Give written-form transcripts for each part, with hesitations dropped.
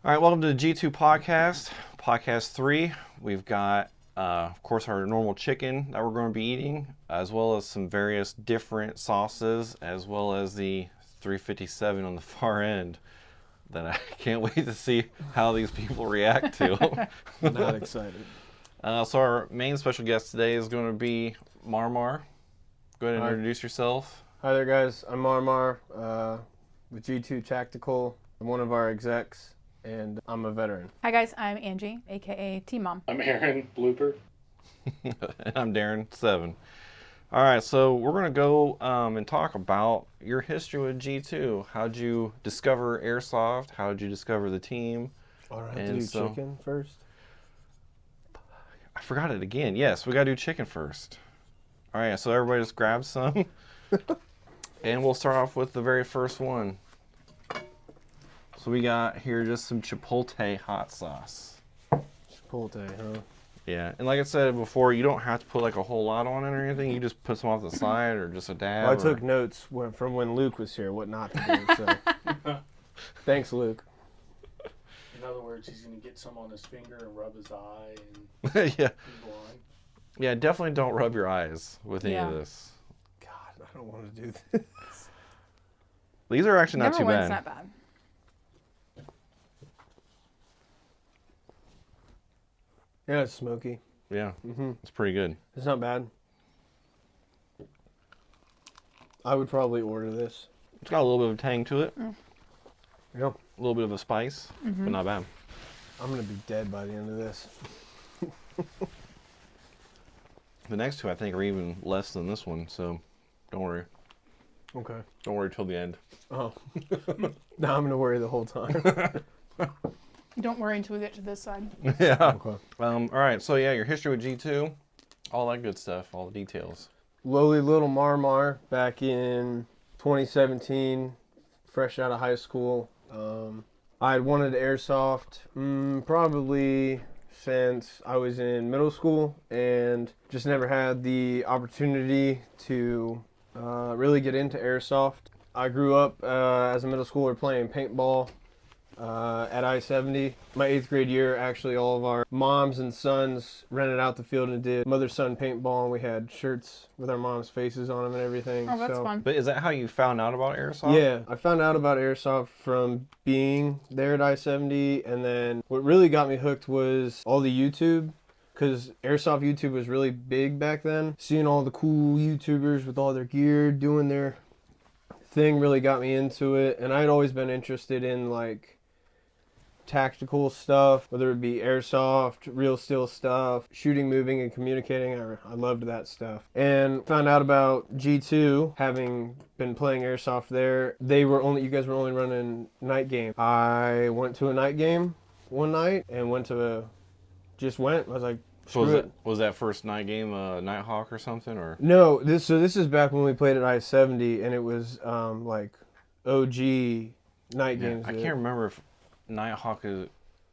All right, welcome to the G2 podcast, podcast 3. We've got, of course, our normal chicken that we're going to be eating, as well as some various different sauces, as well as the 357 on the far end that I can't wait to see how these people react to. Not excited. So our main special guest today is going to be MarMar. Go ahead and introduce yourself. Hi there, guys. I'm MarMar with G2 Tactical. I'm one of our execs, and I'm a veteran. Hi guys, I'm Angie, aka T-Mom. I'm Aaron, Blooper. And I'm Darren, 7. All right, so we're going to go and talk about your history with G2. How'd you discover Airsoft? How'd you discover the team? All right, do chicken first? I forgot it again. Yes, we got to do chicken first. All right, so everybody just grab some. And we'll start off with the very first one. So we got here just some Chipotle hot sauce. Chipotle, huh? Yeah, and like I said before, you don't have to put like a whole lot on it or anything. You just put some off the side or just a dab. Well, I took notes from when Luke was here, what not to do. So, thanks, Luke. In other words, he's going to get some on his finger and rub his eye and Yeah. be blind. Yeah, definitely don't rub your eyes with any of Yeah. this. God, I don't want to do this. These are actually not Number too one's bad. not bad. Yeah, it's smoky. Yeah, Mm-hmm. it's pretty good. It's not bad. I would probably order this. It's got a little bit of a tang to it, Yeah. a little bit of a spice, but not bad. I'm going to be dead by the end of this. The next two I think are even less than this one, so don't worry. Okay. Don't worry till the end. Oh. Now I'm going to worry the whole time. Don't worry until we get to this side. Yeah. Okay. All right, so yeah, your history with G2, all that good stuff, all the details. Lowly little MarMar back in 2017, fresh out of high school. I had wanted airsoft probably since I was in middle school and just never had the opportunity to really get into airsoft. I grew up as a middle schooler playing paintball at I-70. My 8th grade year, actually, all of our moms and sons rented out the field and did mother-son paintball, and we had shirts with our mom's faces on them and everything. Oh, that's fun. But is that how you found out about airsoft? Yeah, I found out about airsoft from being there at I-70, and then what really got me hooked was all the YouTube, because airsoft YouTube was really big back then. Seeing all the cool YouTubers with all their gear doing their thing really got me into it, and I'd always been interested in like tactical stuff, whether it be airsoft, real steel stuff, shooting, moving, and communicating. I loved that stuff. And found out about G2, having been playing airsoft there. You guys were only running night game. I went to a night game one night and I was like, So was that first night game Nighthawk or something, or? No, this is back when we played at I-70, and it was like OG night games. I can't remember if Nighthawk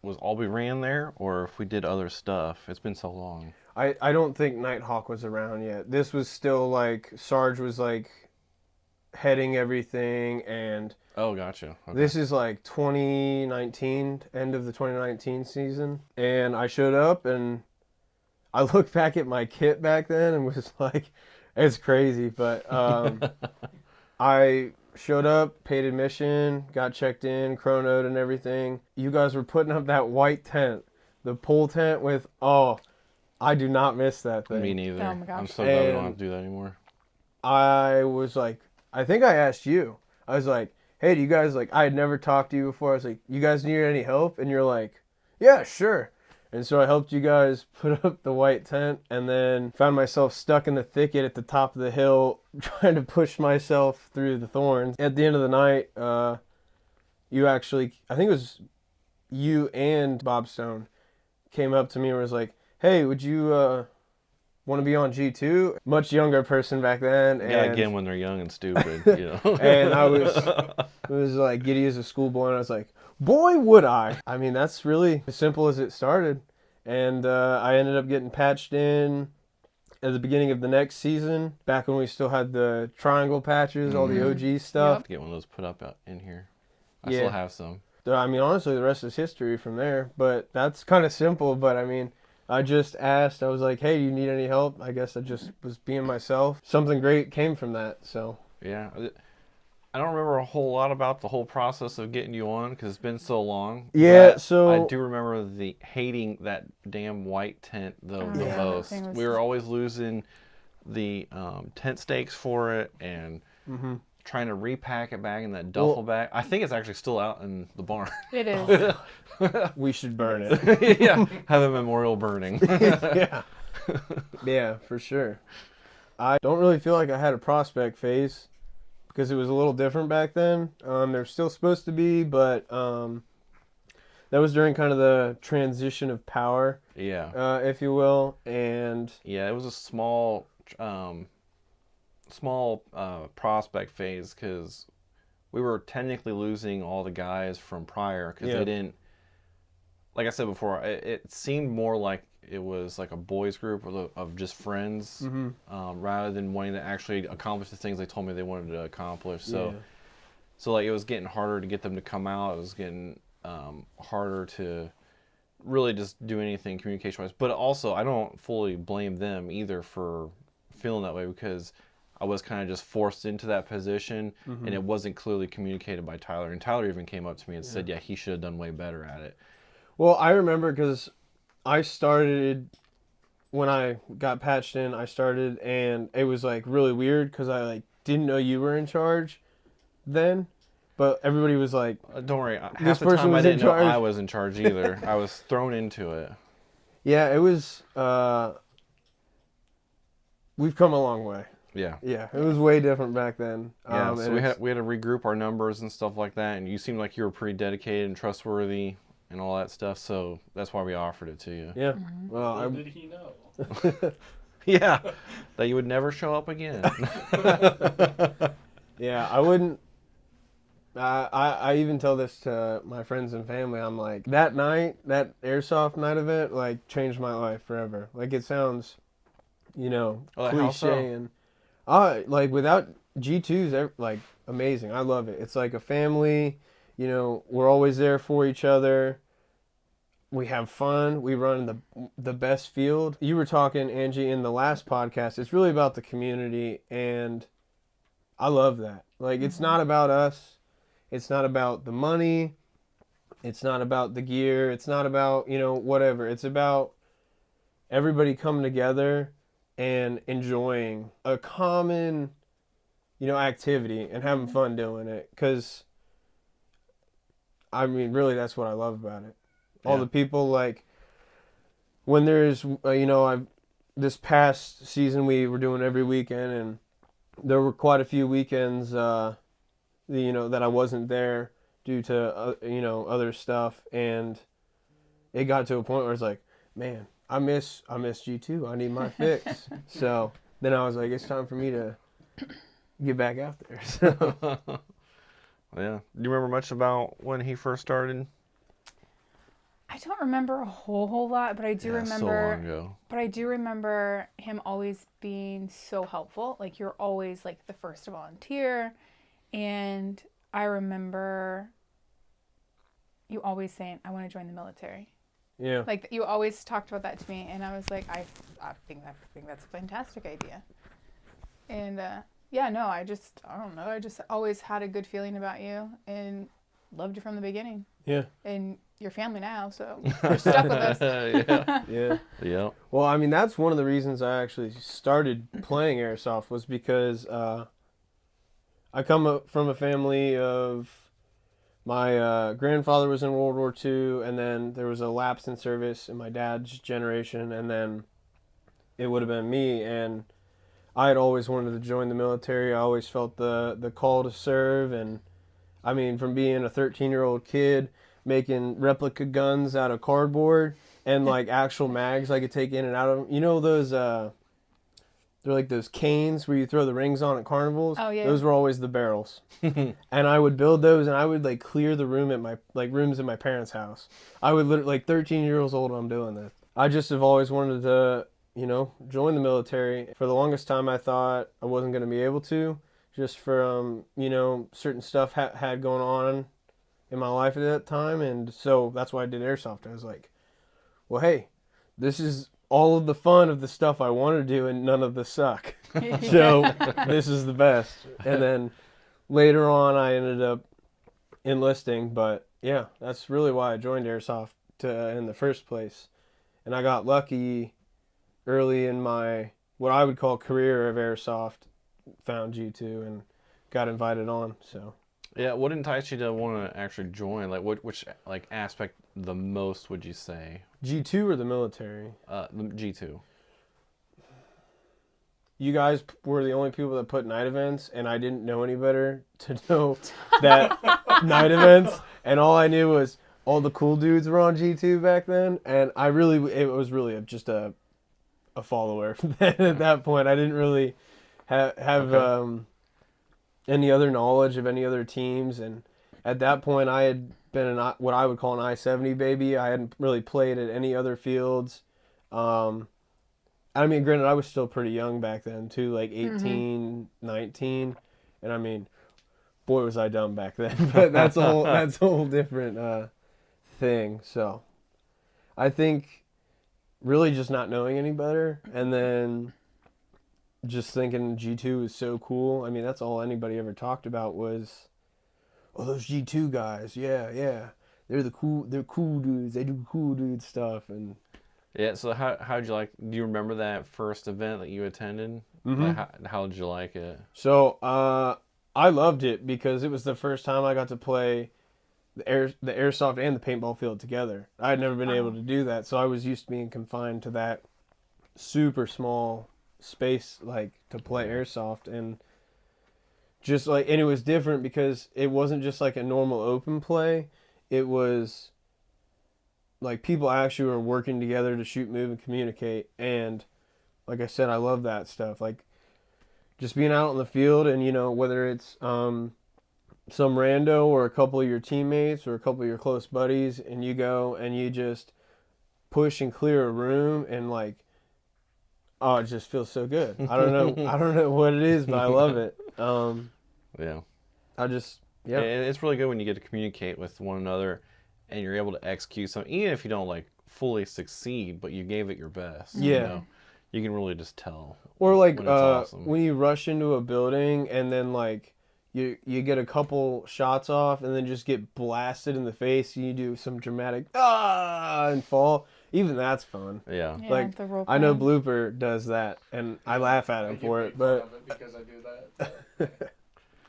was all we ran there, or if we did other stuff. It's been so long. I don't think Nighthawk was around yet. This was still like Sarge was like heading everything, and Oh, gotcha. Okay. this is like 2019, end of the 2019 season, and I showed up and I looked back at my kit back then and was like, it's crazy, but I showed up, paid admission, got checked in, chronoed and everything. You guys were putting up that white tent, the pole tent with, I do not miss that thing. Me neither. Oh my gosh. I'm so glad we don't And have to do that anymore. I was like, I think I asked you. I was like, hey, do you guys, like, I had never talked to you before. I was like, you guys need any help? And you're like, yeah, sure. And so I helped you guys put up the white tent, and then found myself stuck in the thicket at the top of the hill trying to push myself through the thorns. At the end of the night, you actually, I think it was you and Bob Stone, came up to me and was like, hey, would you want to be on G2? Much younger person back then. And, Yeah, again, when they're young and stupid, you know. and I was like giddy as a schoolboy, and I was like, boy, would I. I mean, that's really as simple as it started. And I ended up getting patched in at the beginning of the next season, back when we still had the triangle patches, all the OG stuff. Get one of those put up out in here. I Yeah. still have some. I mean, honestly, the rest is history from there. But that's kind of simple. But I mean, I just asked. I was like, "Hey, do you need any help?" I guess I just was being myself. Something great came from that. So Yeah. I don't remember a whole lot about the whole process of getting you on because it's been so long. yeah. But I So do remember the hating that damn white tent the yeah, that most. thing was- We were always losing the tent stakes for it and trying to repack it back in that duffel bag. I think it's actually still out in the barn. It is. we should burn it. Yeah, have a memorial burning. Yeah. Yeah, for sure. I don't really feel like I had a prospect phase because it was a little different back then. There's still supposed to be, but that was during kind of the transition of power, Yeah. if you will. And Yeah, it was a small prospect phase because we were technically losing all the guys from prior because Yeah. they didn't. Like I said before, it seemed more like it was like a boys group of just friends, rather than wanting to actually accomplish the things they told me they wanted to accomplish. So, Yeah. so like it was getting harder to get them to come out. It was getting harder to really just do anything communication wise. But also, I don't fully blame them either for feeling that way because I was kind of just forced into that position, and it wasn't clearly communicated by Tyler. And Tyler even came up to me and said, "Yeah, he should have done way better at it." Well, I remember because I started when I got patched in. I started, and it was like really weird because I like didn't know you were in charge then, but everybody was like, Don't worry. This Half the person time I was in didn't know charge. I was in charge either. I was thrown into it. "Yeah, it was." We've come a long way. Yeah. Yeah, it was way different back then. Yeah. And So we it's- had to regroup our numbers and stuff like that. And you seemed like you were pretty dedicated and trustworthy and all that stuff. So that's why we offered it to you. Yeah. Well, Little did he know. Yeah. That you would never show up again. yeah, I wouldn't. I even tell this to my friends and family. I'm like, that night, that airsoft night event, like changed my life forever. Like it sounds, Oh, how cliche so? and like without G2's like amazing. I love it. It's like a family. We're always there for each other. We have fun. We run the best field. You were talking, Angie, in the last podcast. It's really about the community, and I love that. Like, it's not about us. It's not about the money. It's not about the gear. It's not about, whatever. It's about everybody coming together and enjoying a common, activity and having fun doing it. Because, I mean, really, that's what I love about it. All Yeah. the people, like, when there's, this past season we were doing every weekend, and there were quite a few weekends, that I wasn't there due to, other stuff, and it got to a point where it's like, man, I miss G2. I need my fix. So then I was like, it's time for me to get back out there. So. Yeah. Do you remember much about when he first started? I don't remember a whole lot, but I do So long remember. ago. But I do remember him always being so helpful. Like you're always like the first to volunteer, and I remember you always saying, "I want to join the military." Yeah. Like you always talked about that to me, and I was like, I think that's a fantastic idea. And yeah, no, I don't know. I just always had a good feeling about you and loved you from the beginning. Yeah. And you're family now, so you're stuck with us. Yeah. Yeah. Yeah. Well, I mean, that's one of the reasons I actually started playing airsoft was because I come from a family of my grandfather was in World War II, and then there was a lapse in service in my dad's generation, and then it would have been me. And I had always wanted to join the military. I always felt the call to serve, and I mean, from being a 13-year-old kid making replica guns out of cardboard and like actual mags I could take in and out of them. Those they're like those canes where you throw the rings on at carnivals. Oh, yeah. Those were always the barrels. And I would build those, and I would like clear the room at my rooms in my parents' house. I would literally 13 years old I'm doing this. I just have always wanted to, join the military. For the longest time I thought I wasn't going to be able to, just from, certain stuff had going on in my life at that time, and so that's why I did airsoft. I was like, well, hey, this is all of the fun of the stuff I want to do, and none of the suck. So this is the best. And then later on, I ended up enlisting, but yeah, that's really why I joined airsoft in the first place. And I got lucky early in my what I would call career of airsoft, found G2 and got invited on. So Yeah, what enticed you to want to actually join? Like, which like aspect the most would you say? G2 or the military? The G2. You guys were the only people that put night events, and I didn't know any better to know that night events. And all I knew was all the cool dudes were on G2 back then, and it was really just a follower at that point. I didn't really have Okay. any other knowledge of any other teams, and at that point I had been what I would call an I-70 baby. I hadn't really played at any other fields. I mean, granted, I was still pretty young back then too, like 18, 19, and I mean, boy was I dumb back then. But that's a whole different thing. So I think really just not knowing any better, and then just thinking G2 is so cool. I mean, that's all anybody ever talked about was, oh, those G2 guys. Yeah. They're cool dudes. They do cool dude stuff. And Yeah. So how'd you like? Do you remember that first event that you attended? Mhm. Like, how did you like it? so I loved it because it was the first time I got to play the airsoft and the paintball field together. I had never been able to do that, so I was used to being confined to that super small space, like, to play airsoft. And just like, and it was different because it wasn't just like a normal open play. It was like people actually were working together to shoot, move, and communicate. And like I said, I love that stuff. Like just being out in the field, and whether it's some rando or a couple of your teammates or a couple of your close buddies, and you go and you just push and clear a room, and like, oh, it just feels so good. I don't know what it is, but I love it. Yeah. I just, yeah. And it's really good when you get to communicate with one another, and you're able to execute something, even if you don't like fully succeed, but you gave it your best. Yeah. You can really just tell. Or like when it's awesome. when you rush into a building and then like you get a couple shots off and then just get blasted in the face, and you do some dramatic and fall. Even that's fun. Yeah. Yeah, Like, the role I know playing. Blooper does that, and I laugh at him get for made it, fun but of it because I do that.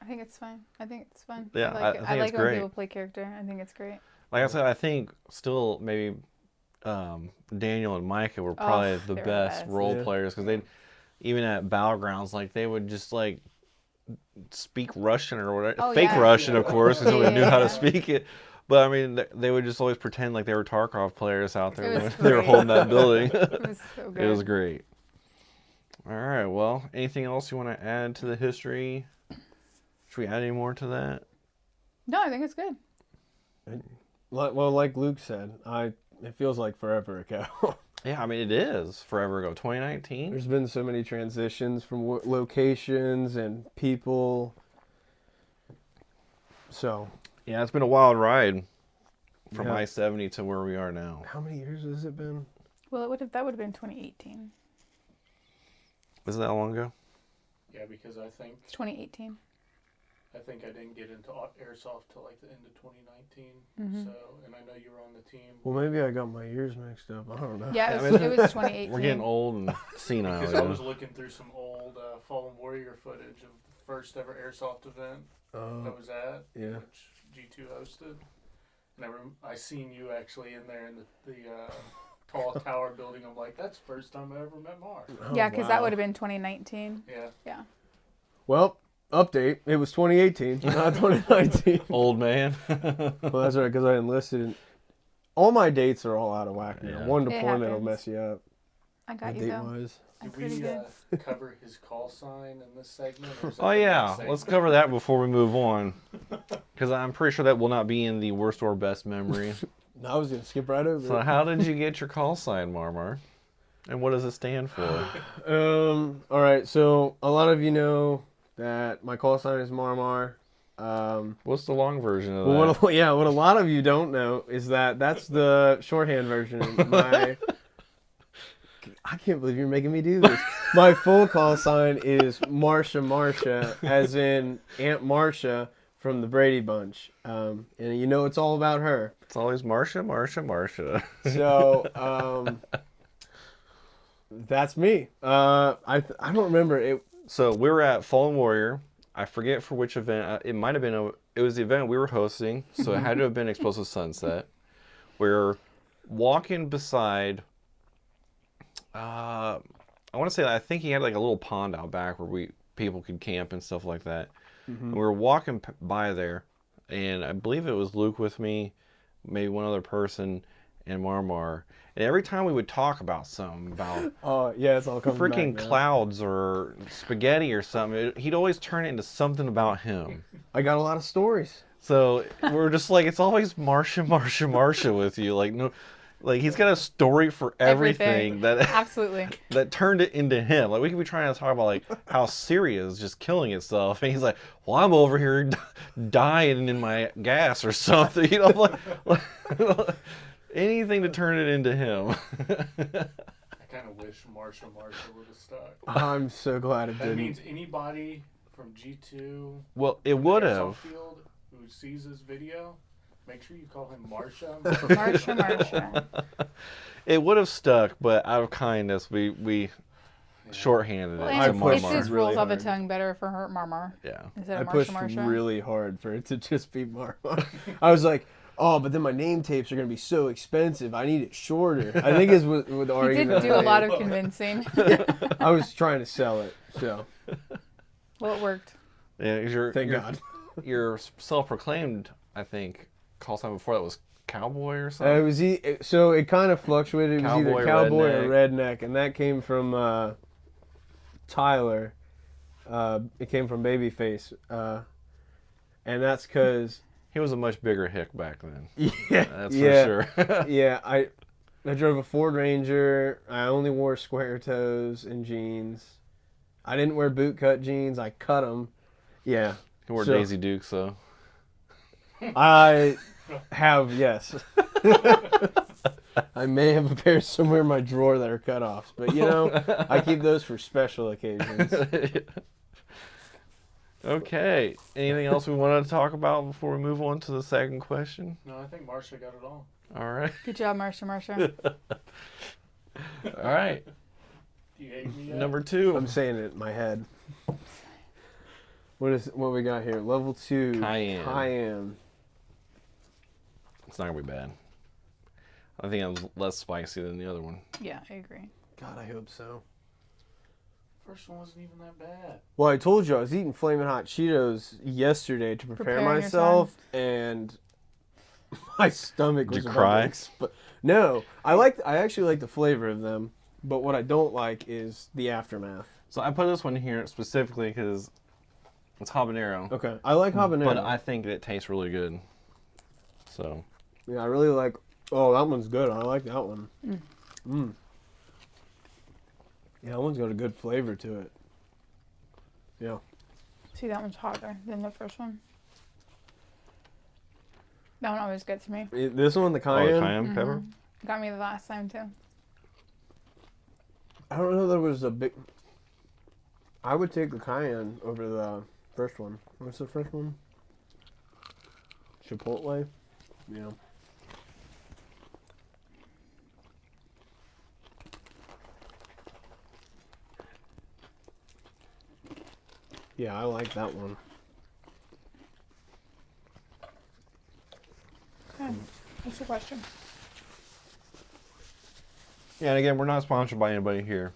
I think it's fun. I think it's fun. Yeah, I I like, think I it's like when great. people play character. I think it's great. Like I said, I think still maybe Daniel and Micah were probably the they were the best best. role Yeah. players, because they even at Battlegrounds, like they would just like speak Russian or whatever, Oh, fake yeah. Russian, of course, until Yeah, they knew how to yeah. speak it. But I mean, they would just always pretend like they were Tarkov players out there It when was they were great. holding that building. It was so good. It was great. All right. Well, anything else you want to add to the history? Should we add any more to that? No, I think it's good. well, like Luke said, it feels like forever ago. Yeah, I mean, it is forever ago. 2019. There's been so many transitions from locations and people. So, Yeah, it's been a wild ride from Yeah. I-70 to where we are now. how many years has it been? Well, that would have been 2018. Is that long ago? Yeah, because I think It's 2018. I didn't get into airsoft till like the end of 2019. Mhm. So, and I know you were on the team. Well, maybe I got my years mixed up. I don't know. Yeah, I it mean, was, it was 2018. We're getting old and senile. Because you I know? was looking through some old Fallen Warrior footage of the first ever airsoft event I was at, yeah. which G2 hosted. And I seen you actually in there in the tall tower building. I'm like, that's the first time I ever met Mar. Yeah, because that would have been 2019. Yeah. Well, update. It was 2018, not 2019. Old man. Well, that's right, because I enlisted. All my dates are all out of whack now. Yeah. One It deployment will happens. mess you up. I got you Date though. wise. I'm Did pretty we good. cover his call sign in this segment? Or is that Oh the yeah, next let's segment? cover that before we move on, because I'm pretty sure that will not be in the worst or best memory. I was gonna skip right over So it. how did you get your call sign, MarMar? And what does it stand for? All right. So a lot of you know that my call sign is MarMar. What's the long version of Well, that? what a lot of you don't know is that that's the shorthand version. I can't believe you're making me do this. My full call sign is Marsha, as in Aunt Marsha from the Brady Bunch. And you know it's all about her. It's always Marsha. So that's me. I don't remember it. So we were at Fallen Warrior. I forget for which event. It might have been it was the event we were hosting, so it had to have been Explosive Sunset. We're walking beside. I want to say that I think he had like a little pond out back where people could camp and stuff like that. And we were walking by there, and I believe it was Luke with me, maybe one other person, and MarMar. And every time we would talk about something, about Oh yeah, it's all coming freaking back now. clouds or spaghetti or something, he'd always turn it into something about him. I got a lot of stories. So we're just like, it's always Marsha with you. Like, no, like he's got a story for everything that Absolutely. that turned it into him. Like we could be trying to talk about like how Syria is just killing itself, and he's like, "Well, I'm over here dying in my gas or something." You know, like anything to turn it into him. I kind of wish Marsha would have stuck. I'm so glad it That didn't. means anybody from G2 Well, it would airsoft have. field who sees this video, make sure you call him Marsha. Marsha. It would have stuck, but out of kindness, we shorthanded Well, it and to it's pushed just MarMar. really rolls off the hard. tongue better for her MarMar Yeah. instead I of pushed Marsha. really hard for it to just be Marmar. I was like, oh, but then my name tapes are gonna be so expensive. I need it shorter. I think is with the He did argument. do I a lot made. of convincing. I was trying to sell it, so Well, it worked. Yeah, 'cause thank God. your self-proclaimed, I think, call sign before that was cowboy or It something. was so it kind of fluctuated. It was Cowboy, either cowboy or redneck, and that came from Tyler. It came from Babyface, and that's because He was a much bigger hick back then. yeah, That's yeah, for sure. yeah. I drove a Ford Ranger. I only wore square toes and jeans. I didn't wear bootcut jeans. I cut them. Yeah, He wore So- Daisy Dukes though. I have, yes. I may have a pair somewhere in my drawer that are cut offs, but you know, I keep those for special occasions. Okay. Anything else we wanted to talk about before we move on to the second question? No, I think Marsha got it all. All right. Good job, Marsha. All right. Do you hate me yet? Number 2. I'm saying it in my head. What we got here? Level 2. Cayenne. It's not gonna be bad. I think I'm less spicy than the other one. Yeah, I agree. God, I hope so. First one wasn't even that bad. Well, I told you I was eating Flamin' Hot Cheetos yesterday to prepare Preparing myself, and my stomach Did was you about cry? to No, I actually like the flavor of them, but what I don't like is the aftermath. So I put this one here specifically because it's habanero. Okay, I like habanero. But I think it tastes really good. So Yeah, I really like. Oh, that one's good. I like that one. Yeah, that one's got a good flavor to it. Yeah. See, that one's hotter than the first one. That one always gets me. This one, the cayenne. cayenne pepper. Got me the last time too. I don't know. There was a big. I would take the cayenne over the first one. What's the first one? Chipotle. Yeah. Yeah, I like that one. Okay. What's your question? Yeah, and again, we're not sponsored by anybody here.